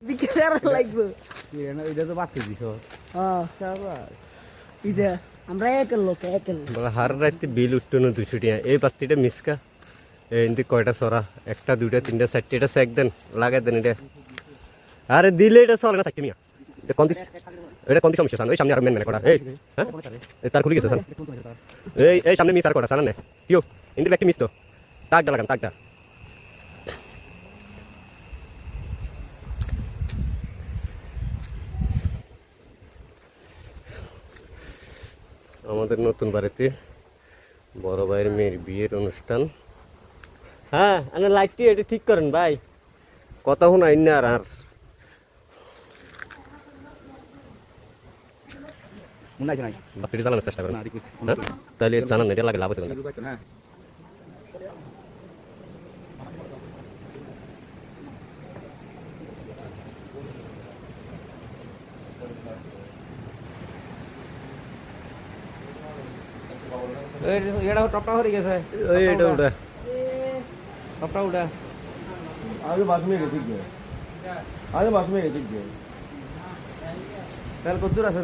বিকেলে আর লাগবে এটা তো বাতি দিছ ইদে আমরা একের লোক বলে হার রাতে বিল উঠতো না 200 টাকা এই বাতিটা মিসকা এন্দি কয়টা সরা একটা দুইটা তিনটা চারটে এটা সেক দেন লাগাই দেন এটা আরে দিলে এটা চলে না চারটে মিয়া এটা কোন সমস্যা সান ওই সামনে আর মেন মেন করা এই হ্যাঁ তার খুলে গেছে সান এই সামনে মিস আর করা সান না কিও এন্দি ব্যাকটি মিস তো তাকটা লাগান তাকটা আমাদের নতুন বাড়িতে বড় ভাইয়ের মেয়ের বিয়ের অনুষ্ঠান হ্যাঁ আপনি লাইটটি এটা ঠিক করেন ভাই কথা শোনাই না আর বাতিটা জ্বালানোর চেষ্টা করেন তাহলে জানান এটা লাগে লাভ আছে এটা টপটা হয়ে গেছে এটা ওটা টপটা উঠা आगे बात में ठीक है आगे बात में ठीक है তাহলে কত দূর আছে